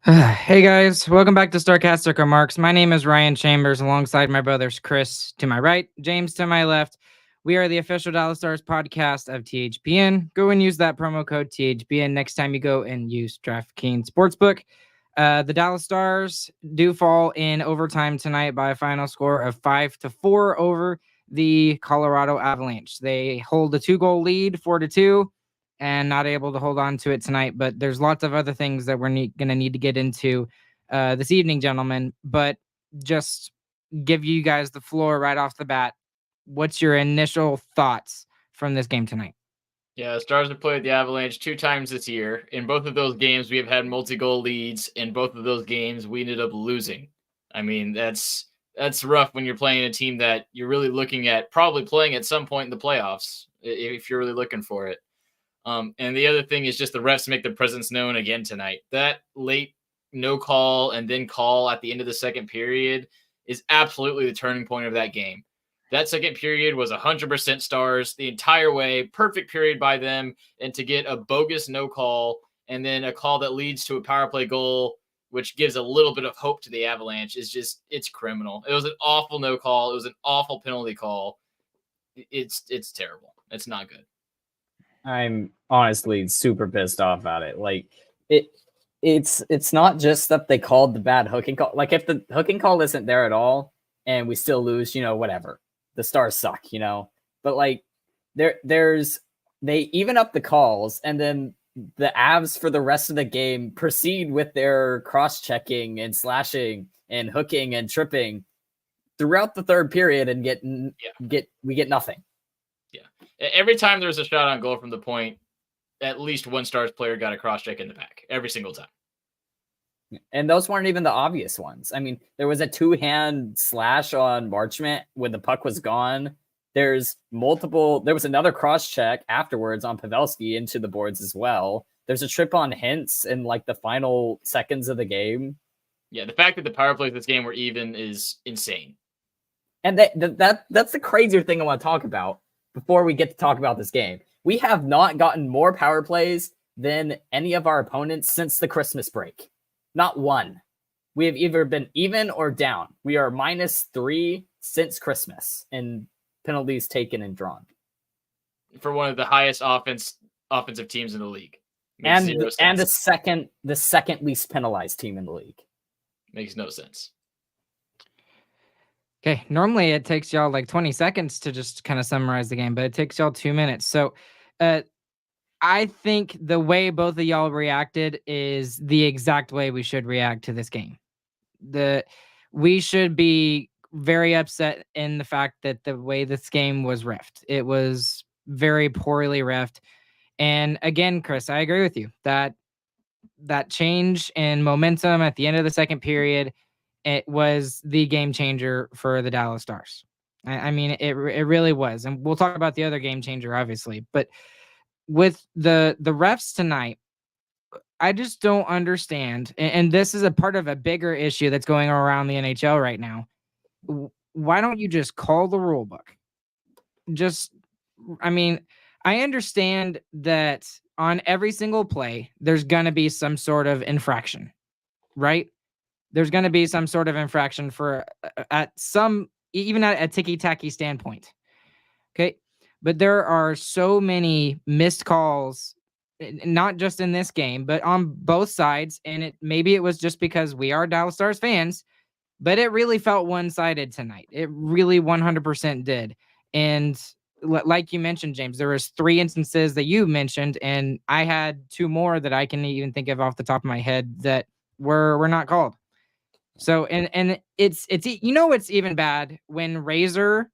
Hey guys, welcome back to Starcastic Remarks. My name is Ryan Chambers alongside my brothers Chris to my right, James to my left. We are the official Dallas Stars podcast of THPN. Go and use that promo code THPN next time you go and use DraftKings Sportsbook. The Dallas Stars do fall in overtime tonight by a final score of 5-4 over the Colorado Avalanche. They hold a 2-goal lead, 4-2, and not able to hold on to it tonight. But there's lots of other things that we're going to need to get into this evening, gentlemen. But just give you guys the floor right off the bat. What's your initial thoughts from this game tonight? Yeah, Stars have played the Avalanche 2 times this year. In both of those games, we have had multi-goal leads. In both of those games, we ended up losing. I mean, that's rough when you're playing a team that you're really looking at probably playing at some point in the playoffs if you're really looking for it. And the other thing is just the refs make their presence known again tonight. That late no call and then call at the end of the second period is absolutely the turning point of that game. That second period was 100% Stars the entire way. Perfect period by them. And to get a bogus no call and then a call that leads to a power play goal, which gives a little bit of hope to the Avalanche, it's criminal. It was an awful no call. It was an awful penalty call. It's terrible. It's not good. I'm honestly super pissed off about it. Like it's not just that they called the bad hooking call. Like if the hooking call isn't there at all and we still lose, whatever. The Stars suck, But like they even up the calls, and then the Avs for the rest of the game proceed with their cross-checking and slashing and hooking and tripping throughout the third period and we get nothing. Yeah. Every time there was a shot on goal from the point, at least one Stars player got a cross-check in the back every single time. And those weren't even the obvious ones. I mean, there was a two-hand slash on Marchment when the puck was gone. There was another cross-check afterwards on Pavelski into the boards as well. There's a trip on Hintz in like the final seconds of the game. Yeah, the fact that the power plays this game were even is insane. And that's the crazier thing I want to talk about before we get to talk about this game. We have not gotten more power plays than any of our opponents since the Christmas break. Not one. We have either been even or down. We are -3 since Christmas in penalties taken and drawn. For one of the highest offensive teams in the league. And the second least penalized team in the league. Makes no sense. Okay, normally it takes y'all like 20 seconds to just kind of summarize the game, but it takes y'all 2 minutes. So I think the way both of y'all reacted is the exact way we should react to this game. We should be very upset in the fact that the way this game was reffed. It was very poorly reffed. And again, Chris, I agree with you that change in momentum at the end of the second period, it was the game changer for the Dallas Stars. I mean, it really was. And we'll talk about the other game changer, obviously. But with the refs tonight, I just don't understand. And this is a part of a bigger issue that's going around the NHL right now. Why don't you just call the rule book? I understand that on every single play, there's going to be some sort of infraction, right? There's going to be some sort of infraction even at a ticky-tacky standpoint. Okay. But there are so many missed calls, not just in this game, but on both sides. And maybe it was just because we are Dallas Stars fans, but it really felt one-sided tonight. It really 100% did. And like you mentioned, James, there was 3 instances that you mentioned, and I had 2 more that I can even think of off the top of my head that were not called. So, and it's even bad when Razor,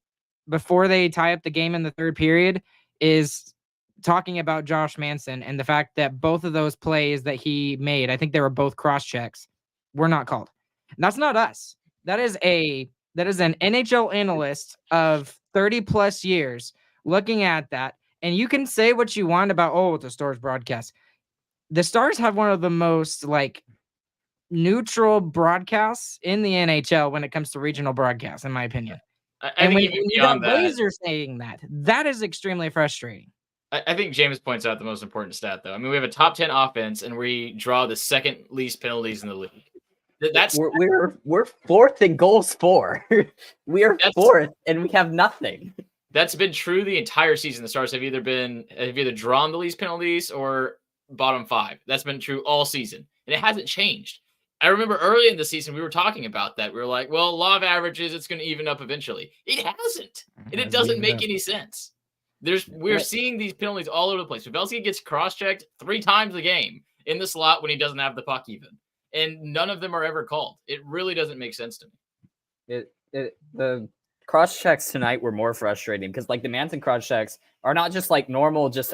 before they tie up the game in the third period, is talking about Josh Manson and the fact that both of those plays that he made, I think they were both cross checks, were not called. And that's not us. That is an NHL analyst of 30 plus years looking at that. And you can say what you want about, the Stars broadcast. The Stars have one of the most neutral broadcasts in the NHL when it comes to regional broadcasts, in my opinion. I think even beyond that, Razor saying that is extremely frustrating. I think James points out the most important stat, though. I mean, we have a top 10 offense, and we draw the second least penalties in the league. That's We're fourth in goals for. We are fourth, and we have nothing. That's been true the entire season. The Stars have either drawn the least penalties or bottom 5. That's been true all season, and it hasn't changed. I remember early in the season we were talking about that. We were like, "Well, law of averages, it's going to even up eventually." It hasn't, and it doesn't make any sense. We're seeing these penalties all over the place. Pavelski gets cross-checked 3 times a game in the slot when he doesn't have the puck even, and none of them are ever called. It really doesn't make sense to me. The cross checks tonight were more frustrating because like the Manson cross checks are not just like normal, just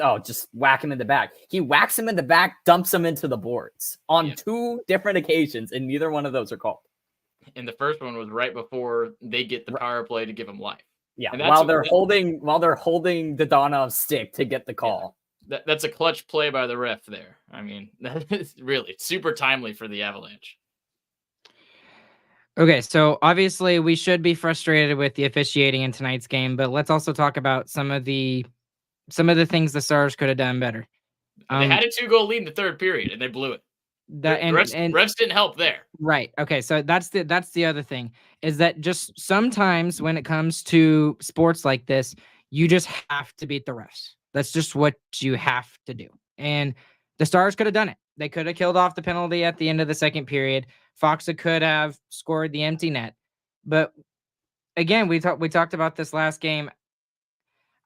whack him in the back. He whacks him in the back, dumps him into the boards on 2 different occasions, and neither one of those are called. And the first one was right before they get the power play to give him life. Yeah, while they're holding Dodonov's stick to get the call. Yeah. That's a clutch play by the ref there. I mean, that is really super timely for the Avalanche. Okay, so obviously we should be frustrated with the officiating in tonight's game, but let's also talk about some of the things the Stars could have done better. They had a 2-goal lead in the third period, and they blew it. Refs didn't help there. Right. Okay. So that's the other thing, is that just sometimes when it comes to sports like this, you just have to beat the refs. That's just what you have to do. And the Stars could have done it. They could have killed off the penalty at the end of the second period. Foxa could have scored the empty net. But again, we talked about this last game.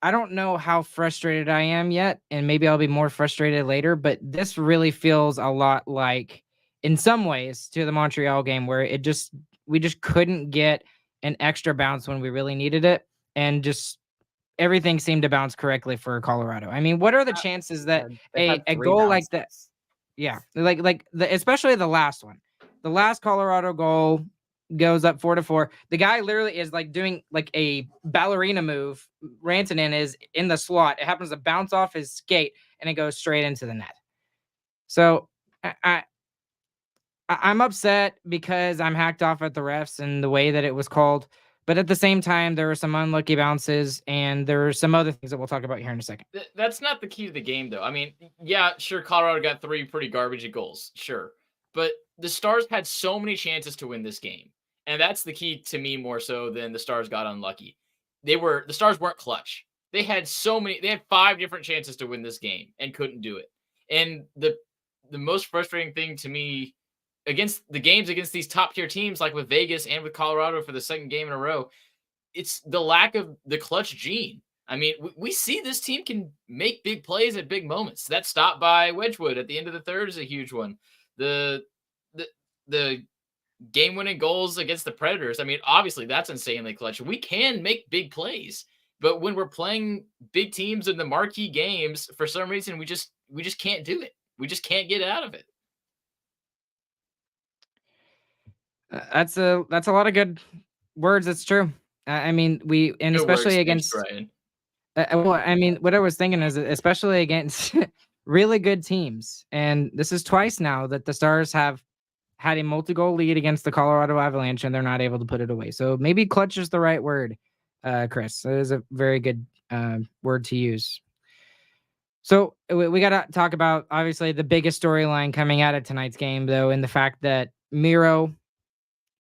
I don't know how frustrated I am yet, and maybe I'll be more frustrated later, but this really feels a lot like, in some ways, to the Montreal game, where we just couldn't get an extra bounce when we really needed it, and just everything seemed to bounce correctly for Colorado. I mean, what are the chances that a goal like this? Yeah, especially the last one. The last Colorado goal goes up 4-4. The guy literally is like doing like a ballerina move. Rantanen is in the slot. It happens to bounce off his skate and it goes straight into the net. So I'm upset because I'm hacked off at the refs and the way that it was called. But at the same time, there were some unlucky bounces and there are some other things that we'll talk about here in a second. That's not the key to the game, though. I mean, yeah, sure, Colorado got 3 pretty garbagey goals. Sure. But the Stars had so many chances to win this game. And that's the key to me more so than the Stars got unlucky. The Stars weren't clutch. They had 5 different chances to win this game and couldn't do it. And the most frustrating thing to me against these top tier teams, like with Vegas and with Colorado for the second game in a row, it's the lack of the clutch gene. I mean, we see this team can make big plays at big moments. That stop by Wedgwood at the end of the third is a huge one. The game-winning goals against the Predators, I mean, obviously that's insanely clutch. We can make big plays, but when we're playing big teams in the marquee games, for some reason we just can't do it. We just can't get out of it. That's a lot of good words. That's true. I mean, especially against. Well, I mean, what I was thinking is, especially against really good teams, and this is twice now that the Stars have had a multi-goal lead against the Colorado Avalanche, and they're not able to put it away. So maybe clutch is the right word, Chris. It is a very good word to use. So we got to talk about, obviously, the biggest storyline coming out of tonight's game, though, and the fact that Miro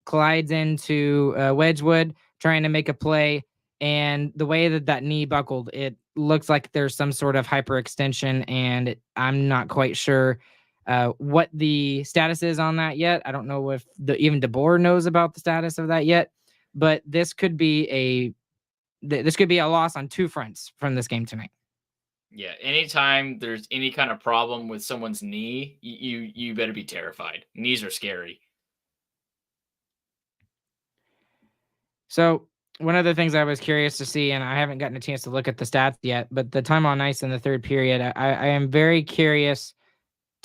collides into Wedgwood trying to make a play, and the way that knee buckled, it looks like there's some sort of hyperextension, and I'm not quite sure what the status is on that yet. I don't know if even DeBoer knows about the status of that yet, but this could be a loss on 2 fronts from this game tonight. Yeah, anytime there's any kind of problem with someone's knee, you better be terrified. Knees are scary. So one of the things I was curious to see, and I haven't gotten a chance to look at the stats yet, but the time on ice in the third period, I am very curious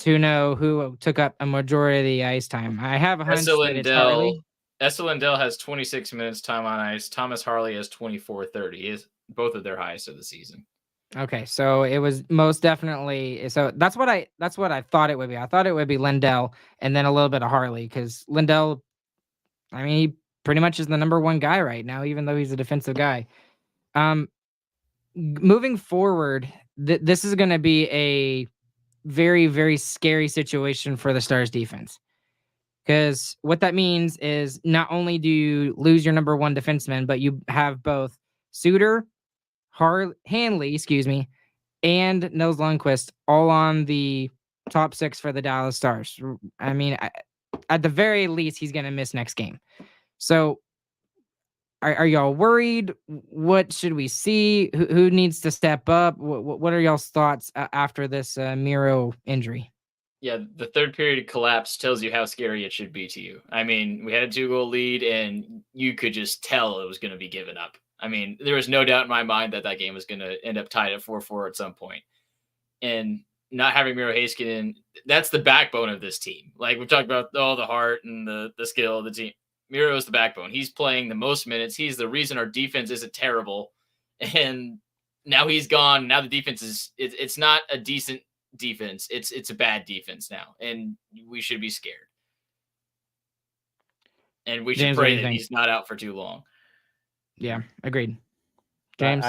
to know who took up a majority of the ice time. I have a hunch that it's Harley. Esa Lindell has 26 minutes time on ice. Thomas Harley has 24:30. Is both of their highest of the season. Okay, so it was most definitely. So that's what I thought it would be. I thought it would be Lindell and then a little bit of Harley, because Lindell, I mean, he pretty much is the number 1 guy right now, even though he's a defensive guy. Moving forward, this is going to be a very, very scary situation for the Stars defense. Because what that means is not only do you lose your number one defenseman, but you have both Suter, Hanley, and Nils Lundqvist all on the top 6 for the Dallas Stars. I mean, at the very least, he's going to miss next game. So are y'all worried? What should we see? Who needs to step up? What are y'all's thoughts after this Miro injury? Yeah, the third period collapse tells you how scary it should be to you. I mean, we had a 2-goal lead, and you could just tell it was going to be given up. I mean, there was no doubt in my mind that game was going to end up tied at 4-4 at some point. And not having Miro Heiskanen, that's the backbone of this team. Like, we've talked about the heart and the skill of the team. Miro is the backbone. He's playing the most minutes. He's the reason our defense isn't terrible. And now he's gone. Now the defense is it's not a decent defense. It's a bad defense now, and we should be scared. And we should James, pray that he's not out for too long. Yeah, agreed. James,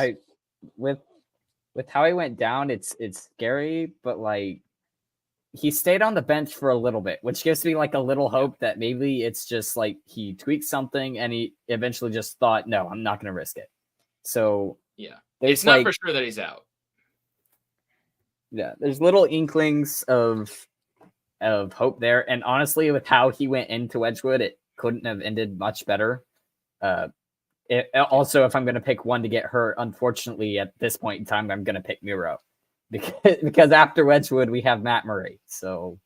with how he went down, it's scary, but like he stayed on the bench for a little bit, which gives me like a little hope that maybe it's just like he tweaked something and he eventually just thought, no, I'm not going to risk it. So yeah, it's not for sure that he's out. Yeah, there's little inklings of hope there, and honestly, with how he went into Wedgwood, it couldn't have ended much better. Also, if I'm going to pick one to get hurt, unfortunately, at this point in time, I'm going to pick Miro because after Wedgwood, we have Matt Murray. So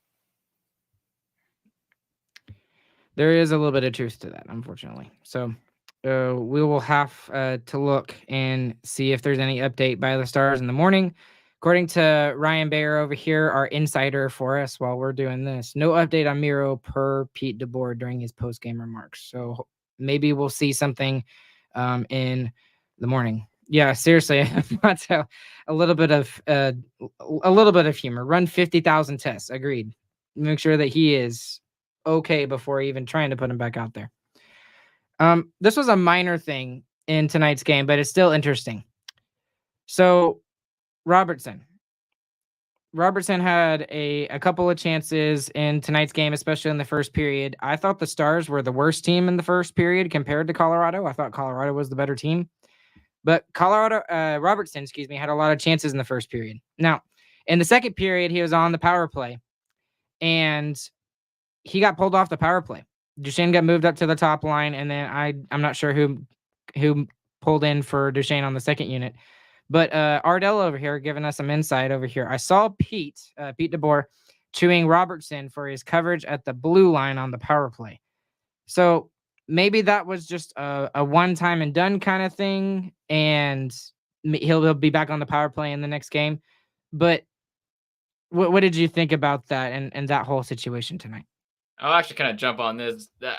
there is a little bit of truth to that, unfortunately. So we will have to look and see if there's any update by the Stars in the morning. According to Ryan Bayer over here, our insider for us while we're doing this, no update on Miro per Pete DeBoer during his post-game remarks. So maybe we'll see something in the morning. Yeah, seriously, that's a little bit of humor. Run 50,000 tests. Agreed. Make sure that he is okay before even trying to put him back out there. This was a minor thing in tonight's game, but it's still interesting. So Robertson had a couple of chances in tonight's game, especially in the first period. I thought the Stars were the worst team in the first period compared to Colorado. I thought Colorado was the better team. But Robertson, had a lot of chances in the first period. Now, in the second period, he was on the power play, and he got pulled off the power play. Duchesne got moved up to the top line, and then I'm not sure who pulled in for Duchesne on the second unit. But Ardell over here giving us some insight over here. I saw Pete DeBoer chewing Robertson for his coverage at the blue line on the power play. So maybe that was just a one-time and done kind of thing, and he'll be back on the power play in the next game. But what did you think about that and that whole situation tonight? I'll actually kind of jump on this. That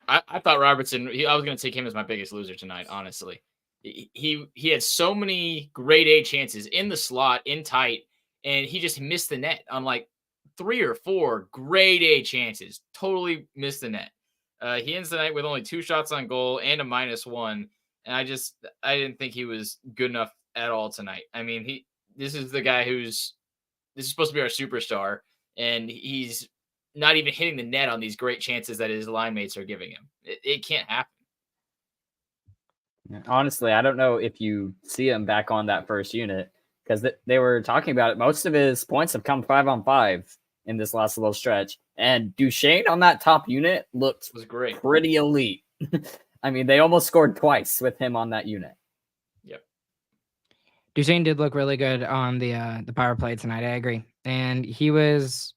I thought Robertson, I was going to take him as my biggest loser tonight, honestly. He had so many grade A chances in the slot, in tight, and he just missed the net on like 3 or 4 grade A chances. Totally missed the net. He ends the night with only 2 shots on goal and a -1, and I didn't think he was good enough at all tonight. I mean, this is the guy this is supposed to be our superstar, and he's not even hitting the net on these great chances that his line mates are giving him. It can't happen. Honestly, I don't know if you see him back on that first unit because they were talking about it. Most of his points have come 5-on-5 in this last little stretch. And Duchesne on that top unit was great, pretty elite. I mean, they almost scored twice with him on that unit. Yep. Duchesne did look really good on the power play tonight. I agree. And he was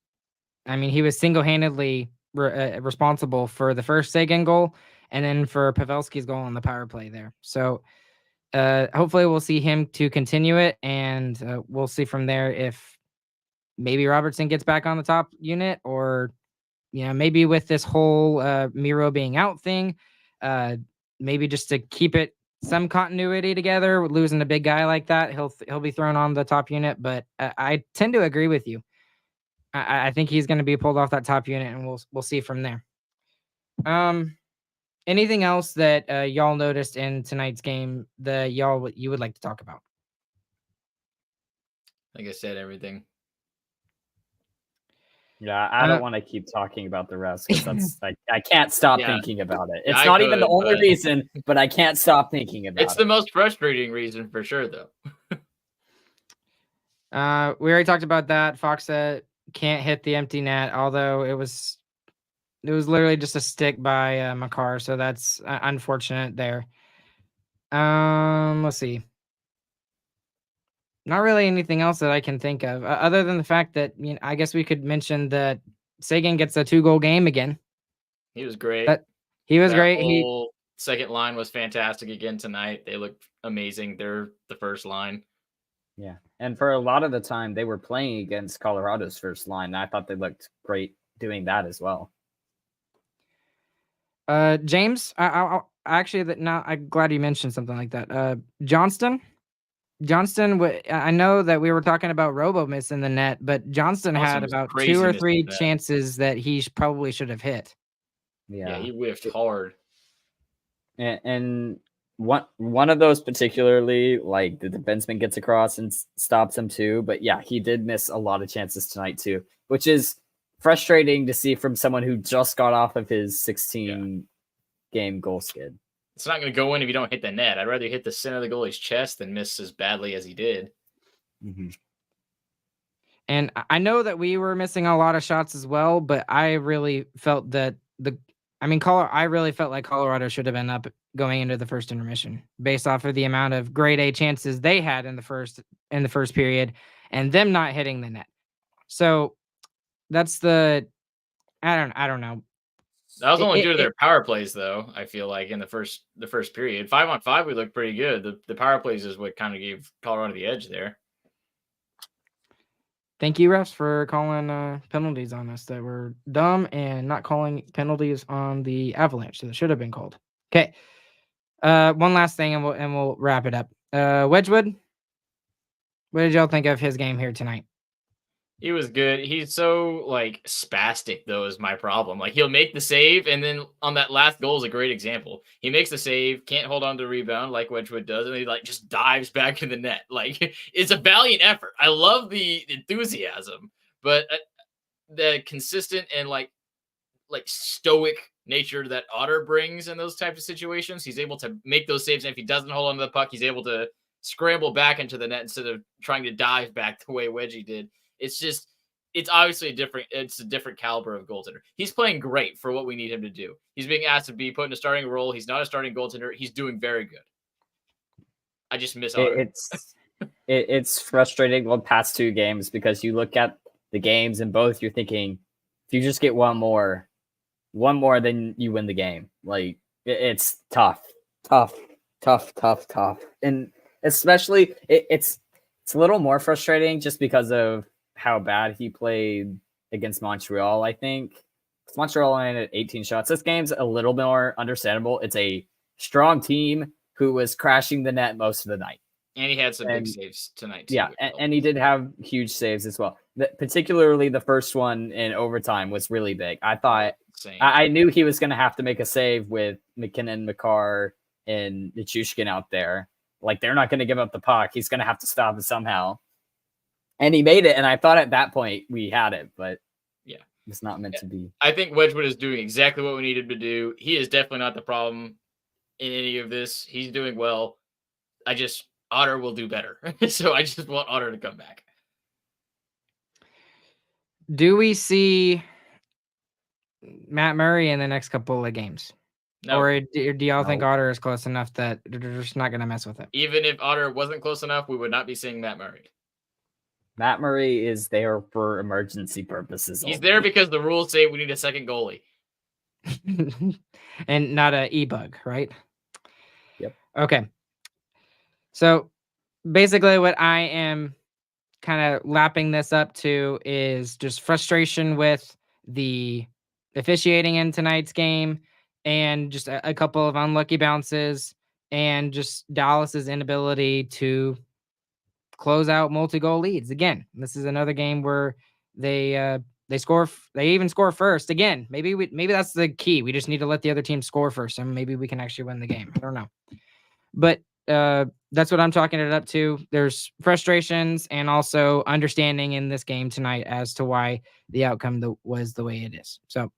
single-handedly responsible for the first Sagan goal and then for Pavelski's goal on the power play there. So hopefully we'll see him to continue it, and we'll see from there if maybe Robertson gets back on the top unit, or maybe with this whole Miro being out thing, maybe just to keep it some continuity together, losing a big guy like that, he'll be thrown on the top unit. But I tend to agree with you. I think he's going to be pulled off that top unit, and we'll see from there. Anything else that y'all noticed in tonight's game that you would like to talk about? I said, everything. Yeah, I don't want to keep talking about the rest because that's I can't stop thinking about it. It's not even the only reason, but I can't stop thinking about it. It's the most frustrating reason for sure, though. We already talked about that. Foxa can't hit the empty net, although it was literally just a stick by Makar, so that's unfortunate there. Let's see. Not really anything else that I can think of, other than the fact that I guess we could mention that Sagan gets a 2-goal game again. He was great. He was great. Whole second line was fantastic again tonight. They looked amazing. They're the first line. Yeah, and for a lot of the time, they were playing against Colorado's first line. And I thought they looked great doing that as well. James, I actually I'm glad you mentioned something like that. Johnston, I know that we were talking about Robo missing the net, but Johnston had about 2 or 3 chances that he probably should have hit. Yeah, he whiffed hard. And one of those particularly, like the defenseman gets across and stops him too. But yeah, he did miss a lot of chances tonight too, which is frustrating to see from someone who just got off of his 16-game goal skid. It's not going to go in if you don't hit the net. I'd rather hit the center of the goalie's chest than miss as badly as he did. Mm-hmm. And I know that we were missing a lot of shots as well, but I really felt that I really felt like Colorado should have been up going into the first intermission based off of the amount of grade A chances they had in the first period and them not hitting the net. So that's I don't know. That was only due to their power plays, though. I feel like in the first period, 5-on-5, we looked pretty good. The power plays is what kind of gave Colorado the edge there. Thank you, refs, for calling penalties on us that were dumb and not calling penalties on the Avalanche that should have been called. Okay. One last thing, and we'll wrap it up. Wedgwood, what did y'all think of his game here tonight? He was good. He's so spastic, though, is my problem. He'll make the save, and then on that last goal is a great example. He makes the save, can't hold on to the rebound like Wedgwood does, and he just dives back in the net. It's a valiant effort. I love the enthusiasm, but the consistent and stoic nature that Otter brings in those types of situations, he's able to make those saves, and if he doesn't hold on to the puck, he's able to scramble back into the net instead of trying to dive back the way Wedgie did. It's obviously a different caliber of goaltender. He's playing great for what we need him to do. He's being asked to be put in a starting role. He's not a starting goaltender. He's doing very good. I just miss Otter. It's frustrating the past 2 games because you look at the games and both you're thinking, if you just get one more, then you win the game. It's tough. And especially it's a little more frustrating just because of how bad he played against Montreal, I think. Montreal only had 18 shots. This game's a little more understandable. It's a strong team who was crashing the net most of the night. And he had some big saves tonight, too. Yeah, and he did have huge saves as well. Particularly the first one in overtime was really big. I thought I knew he was going to have to make a save with MacKinnon, Makar, and Nichushkin out there. They're not going to give up the puck. He's going to have to stop it somehow. And he made it, and I thought at that point we had it, but yeah, it's not meant to be. I think Wedgwood is doing exactly what we need him to do. He is definitely not the problem in any of this. He's doing well. Otter will do better. So I just want Otter to come back. Do we see Matt Murray in the next couple of games? No. Or do y'all think Otter is close enough that they're just not going to mess with it? Even if Otter wasn't close enough, we would not be seeing Matt Murray. Matt Murray is there for emergency purposes. He's there because the rules say we need a second goalie. And not an e-bug, right? Yep. Okay. So basically what I am kind of lapping this up to is just frustration with the officiating in tonight's game and just a couple of unlucky bounces and just Dallas's inability to close out multi-goal leads. Again, this is another game where they even score first. Again, maybe that's the key. We just need to let the other team score first, and maybe we can actually win the game. I don't know. But That's what I'm talking it up to. There's frustrations and also understanding in this game tonight as to why the outcome was the way it is. So,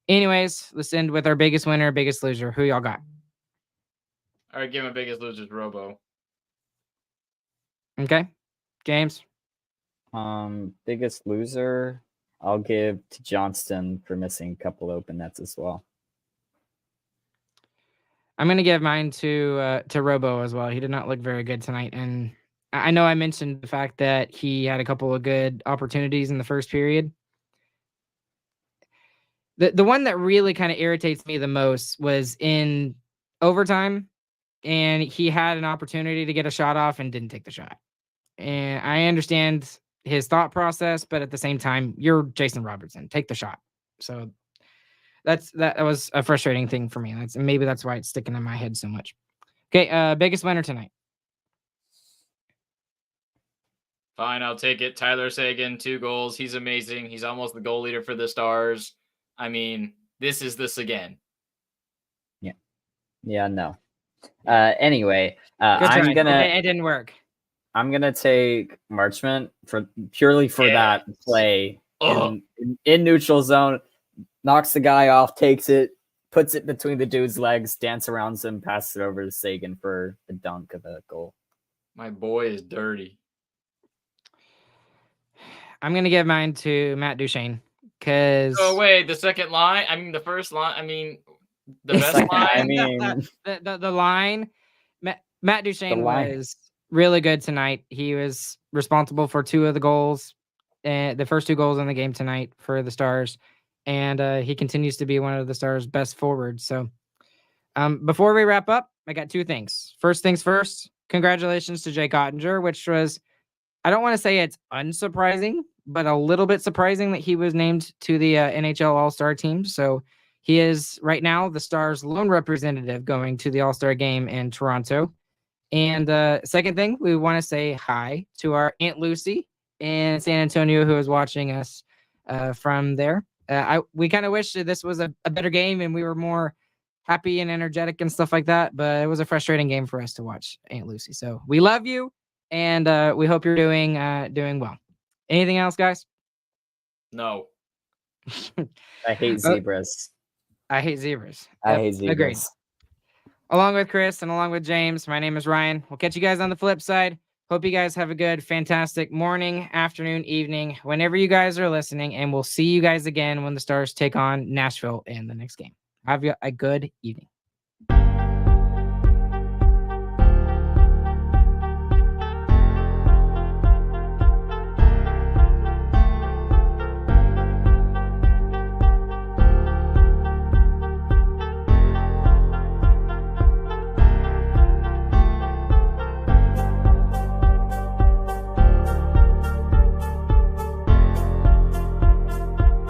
anyways, let's end with our biggest winner, biggest loser. Who y'all got? All right, give my biggest loser's Robo. Okay, James. Biggest loser, I'll give to Johnston for missing a couple open nets as well. I'm gonna give mine to Robo as well. He did not look very good tonight, and I know I mentioned the fact that he had a couple of good opportunities in the first period. The one that really kind of irritates me the most was in overtime, and he had an opportunity to get a shot off and didn't take the shot. And I understand his thought process, but at the same time, you're Jason Robertson. Take the shot. So that was a frustrating thing for me. Maybe that's why it's sticking in my head so much. Okay, biggest winner tonight. Fine, I'll take it. Tyler Seguin, 2 goals. He's amazing. He's almost the goal leader for the Stars. I mean, this is this again. Yeah, no. Anyway, I'm gonna. It didn't work. I'm gonna take Marchment purely for that play in neutral zone. Knocks the guy off, takes it, puts it between the dude's legs, dance around him, passes it over to Seguin for the dunk of a goal. My boy is dirty. I'm gonna give mine to Matt Duchene because. Oh wait, the second line. I mean, the first line. I mean, the best line. I mean, the line. Matt Duchene was really good tonight. He was responsible for 2 of the goals, the first 2 goals in the game tonight for the Stars. And he continues to be one of the Stars' best forwards. So before we wrap up, I got 2 things. First things first, congratulations to Jake Ottinger, which was, I don't want to say it's unsurprising, but a little bit surprising that he was named to the NHL All-Star team. So he is right now the Stars' lone representative going to the All-Star game in Toronto. And second thing, we want to say hi to our Aunt Lucy in San Antonio, who is watching us from there. We kind of wish that this was a better game and we were more happy and energetic and stuff like that, but it was a frustrating game for us to watch, Aunt Lucy. So we love you, and we hope you're doing well. Anything else, guys? No. I hate zebras. I hate zebras. I hate zebras. Agreed. Along with Chris and along with James, my name is Ryan. We'll catch you guys on the flip side. Hope you guys have a good, fantastic morning, afternoon, evening, whenever you guys are listening. And we'll see you guys again when the Stars take on Nashville in the next game. Have a good evening.